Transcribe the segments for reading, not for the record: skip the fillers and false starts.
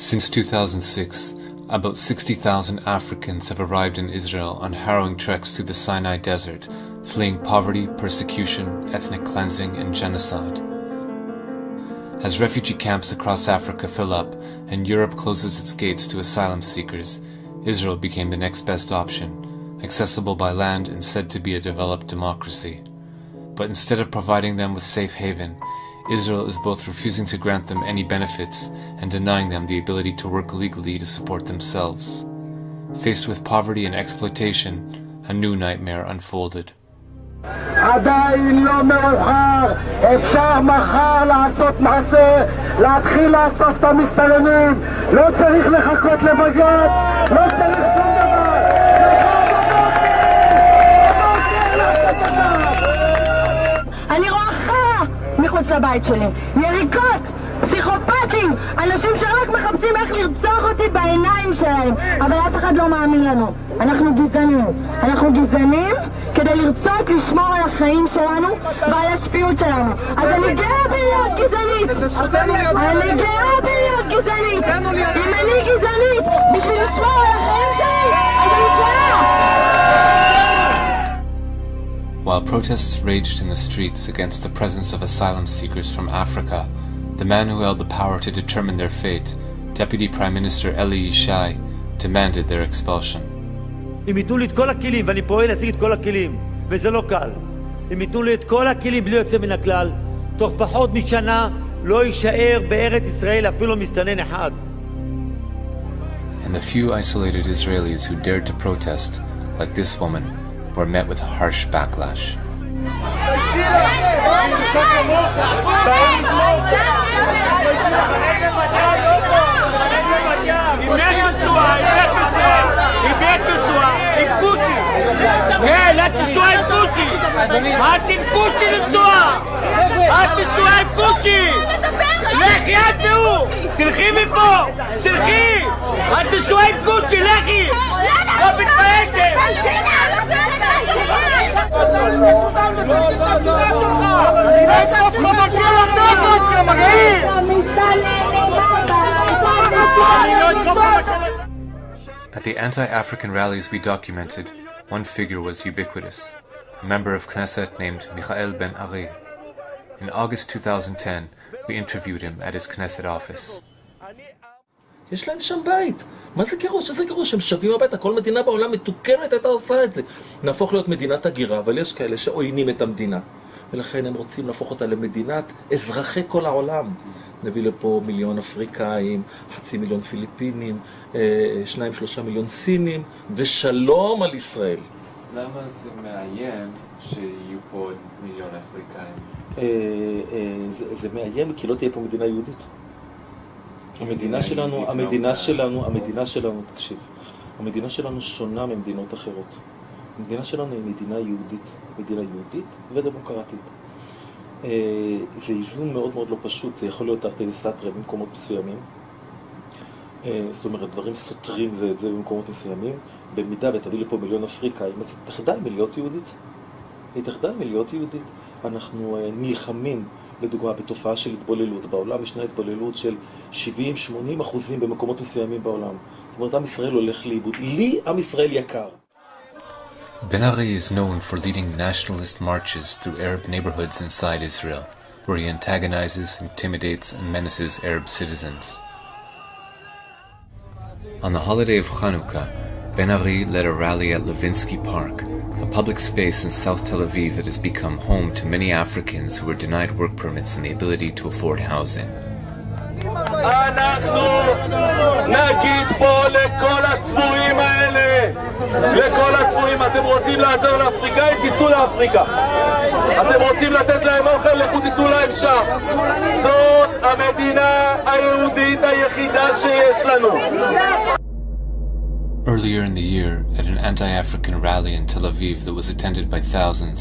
Since 2006, about 60,000 Africans have arrived in Israel on harrowing treks through the Sinai Desert, fleeing poverty, persecution, ethnic cleansing, and genocide. As refugee camps across Africa fill up and Europe closes its gates to asylum seekers, Israel became the next best option, accessible by land and said to be a developed democracy. But instead of providing them with safe haven, Israel is both refusing to grant them any benefits and denying them the ability to work legally to support themselves. Faced with poverty and exploitation, a new nightmare unfolded. עדיין לא מאוחר, אפשר מחר לעשות מעשה, להתחיל לאסוף את המסתננים, לא צריך לחכות לבג"ץ, לא צריך שום דבר. אני רואה חיה מחוץ לבית שלי, יריקות, פסיכופטים, אנשים שרק מחפשים איך לרצוח אותי בעיניים שלהם, אבל אף אחד לא מאמין לנו. אנחנו גזענים כדי לרצות לשמור על החיים שלנו ועל השפיות שלנו. אז אני גאה בלהיות גזענית, אני גאה בלהיות גזענית. אם אני גזענית בשביל לשמור על החיים שלי, אז אני גאה. While protests raged in the streets against the presence of asylum seekers from Africa, the man who held the power to determine their fate, Deputy Prime Minister Eli Yishai, demanded their expulsion. אם ייתנו לי את כל הכלים, ואני פועל להשיג את כל הכלים, וזה לא קל. אם ייתנו לי את כל הכלים בלי יוצא מן הכלל, תוך פחות משנה לא יישאר בארץ ישראל אפילו מסתנן אחד. And the few isolated Israelis who dared to protest, like this woman, were met with a harsh backlash. לכי את והוא! תלכי מפה! תלכי! את תסוע עם קוצ'י, לכי! לא מתביישת! At the anti-African rallies we documented, one figure was ubiquitous, a member of Knesset named Michael Ben Ari. In August 2010, we interviewed him at his Knesset office. יש להם שם בית. מה זה גירוש? איזה גירוש? הם שווים הביתה. כל מדינה בעולם מתוקנת הייתה עושה את זה. נהפוך להיות מדינת הגירה, אבל יש כאלה שעוינים את המדינה. ולכן הם רוצים להפוך אותה למדינת אזרחי כל העולם. נביא לפה 1,000,000 אפריקאים, 500,000 פיליפינים, 2-3 מיליון סינים, ושלום על ישראל. למה זה מאיים שיהיו פה 1,000,000 אפריקאים? זה מאיים כי לא תהיה פה מדינה יהודית. המדינה שלנו, תקשיב, המדינה שלנו שונה ממדינות אחרות. המדינה שלנו היא מדינה יהודית ודמוקרטית. זה איזון מאוד מאוד לא פשוט, זה יכול להיות תרתי דסתרי במקומות מסוימים. זאת אומרת, דברים סותרים זה את זה במקומות מסוימים. במידה ותביא לפה 1,000,000 אפריקאים, היא תחדל מלהיות יהודית. אנחנו נלחמים, לדוגמה, בתופעה של התבוללות. בעולם ישנה התבוללות של 70-80% במקומות מסוימים בעולם. זאת אומרת, עם ישראל הולך לאיבוד. לי עם ישראל יקר. Ben Ari is known for leading nationalist marches through Arab neighborhoods inside Israel, where he antagonizes, intimidates, and menaces Arab citizens. On the holiday of Chanukah, Ben Ari led a rally at Levinsky Park, a public space in South Tel Aviv that has become home to many Africans who were denied work permits and the ability to afford housing. אנחנו נגיד פה לכל הצבועים האלה, אתם רוצים לעזור לאפריקאים, תיסעו לאפריקה. אתם רוצים לתת להם אוכל, לכו תיתנו להם שם. זאת המדינה היהודית היחידה שיש לנו. Earlier in the year, at an anti-African rally in Tel Aviv that was attended by thousands,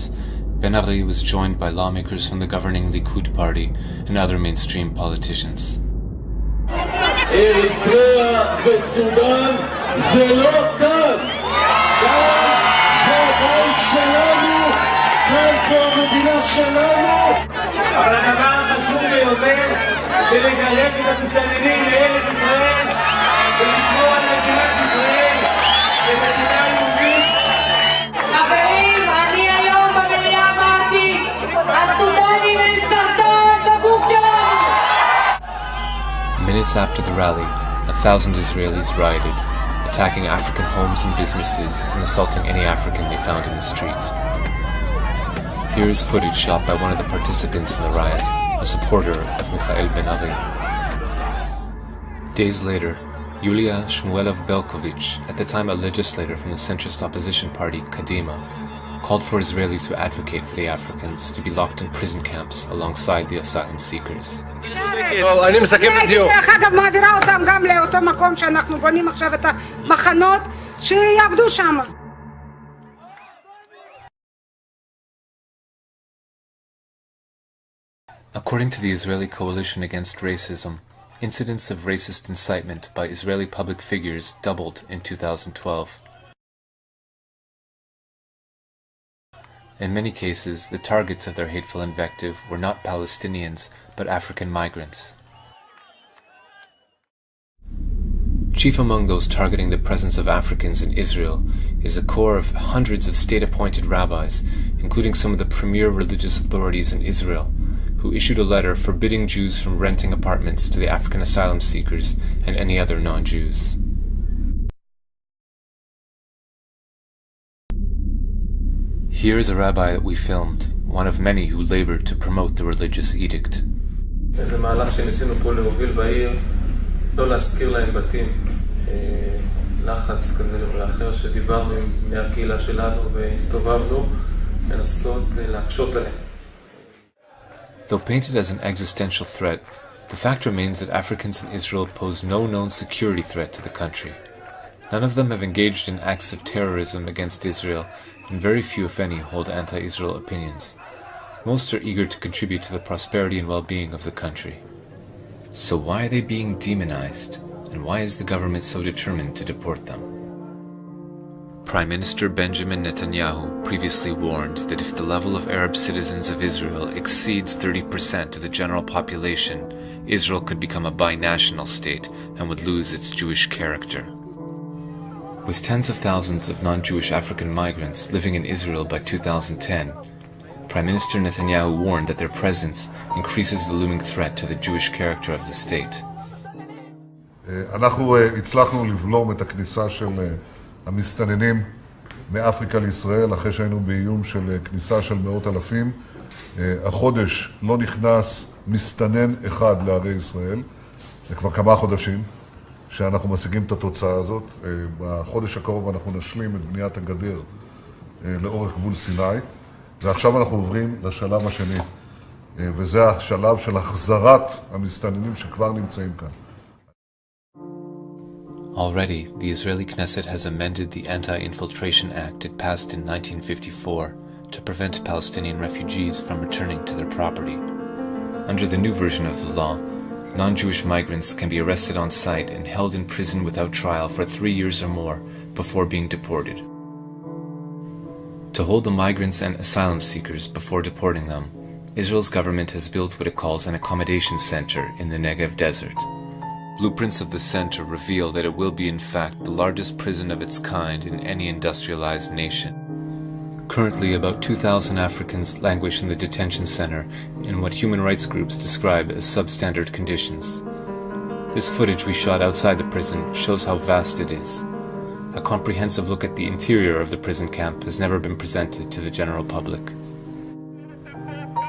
Ben Ari was joined by lawmakers from the governing Likud party and other mainstream politicians. אריתריאה וסודאן זה לא כאן. כאן זה הבית שלנו, כאן זו המדינה שלנו. אבל הדבר החשוב ביותר זה לגרש את המסתננים לארץ ישראל Minutes after the rally, 1,000 Israelis rioted, attacking African homes and businesses and assaulting any African they found in the street. Here is footage shot by one of the participants in the riot, a supporter of Michael Ben-Ari. Days later, Yulia Shmuelov-Belkovich, at the time a legislator from the centrist opposition party Kadima, called for Israelis who advocate for the Africans to be locked in prison camps alongside the asylum seekers. אני מסכם בדיוק. דרך אגב מעבירה אותם גם לאותו מקום שאנחנו בונים עכשיו את המחנות שיעבדו שם. According to the Israeli Coalition Against Racism, incidents of racist incitement by Israeli public figures doubled in 2012. In many cases, the targets of their hateful invective were not Palestinians, but African migrants. Chief among those targeting the presence of Africans in Israel is a corps of hundreds of state-appointed rabbis, including some of the premier religious authorities in Israel, who issued a letter forbidding Jews from renting apartments to the African asylum seekers and any other non-Jews. Here is a rabbi that we filmed, one of many who labored to promote the religious edict. זה מהלך שניסינו פה להוביל בעיר, לא להזכיר להם בתים, לחץ כזה לאחר שדיברנו מהקהילה שלנו והסתובבנו, לנסות להקשות עליהם. Though painted as an existential threat, the fact remains that Africans in Israel pose no known security threat to the country. None of them have engaged in acts of terrorism against Israel, and very few, if any, hold anti-Israel opinions. Most are eager to contribute to the prosperity and well-being of the country. So why are they being demonized, and why is the government so determined to deport them? Prime Minister Benjamin Netanyahu previously warned that if the level of Arab citizens of Israel exceeds 30% of the general population, Israel could become a binational state and would lose its Jewish character. With tens of thousands of non-Jewish African migrants living in Israel by 2010, Prime Minister Netanyahu warned that their presence increases the looming threat to the Jewish character of the state. אנחנו הצלחנו לבלום את הכניסה של המסתננים מאפריקה לישראל, אחרי שהיינו באיום של כניסה של מאות אלפים. החודש לא נכנס מסתנן אחד לערי ישראל, זה כבר כמה חודשים שאנחנו משיגים את התוצאה הזאת. בחודש הקרוב אנחנו נשלים את בניית הגדר לאורך גבול סיני, ועכשיו אנחנו עוברים לשלב השני, וזה השלב של החזרת המסתננים שכבר נמצאים כאן. Already, the Israeli Knesset has amended the Anti-Infiltration Act it passed in 1954 to prevent Palestinian refugees from returning to their property. Under the new version of the law, non-Jewish migrants can be arrested on site and held in prison without trial for 3 years or more before being deported. To hold the migrants and asylum seekers before deporting them, Israel's government has built what it calls an accommodation center in the Negev desert. Blueprints of the center reveal that it will be in fact the largest prison of its kind in any industrialized nation. Currently, about 2,000 Africans languish in the detention center in what human rights groups describe as substandard conditions. This footage we shot outside the prison shows how vast it is. A comprehensive look at the interior of the prison camp has never been presented to the general public.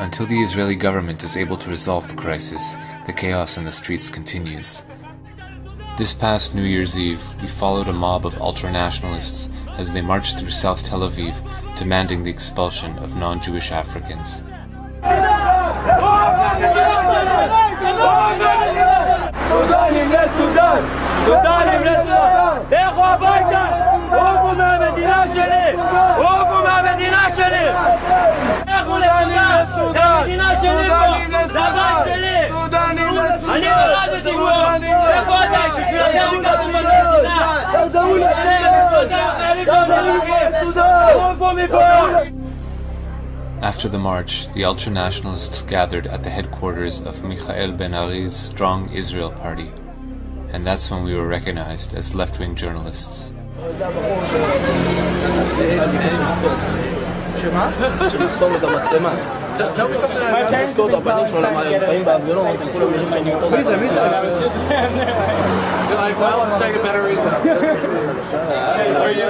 Until the Israeli government is able to resolve the crisis, the chaos in the streets continues. This past New Year's Eve, we followed a mob of ultra-nationalists as they marched through South Tel Aviv, demanding the expulsion of non-Jewish Africans. After the march, the ultra-nationalists gathered at the headquarters of Michael Ben-Ari's Strong Israel Party, and that's when we were recognized as left-wing journalists. תזכור את הפנים שלו למעלה, לפעמים בהפגנות, כולם נראים שאני אותו דבר. מי זה? Well, let's take a better reason. Are you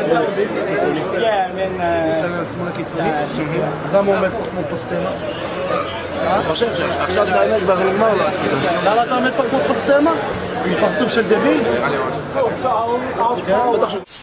אז למה הוא עומד פה כמו פוסטמה? אני חושב שעכשיו את האמת כבר נגמר לו. למה אתה עומד פה כמו פוסטמה? עם פרצוף של דביל? בטח ש...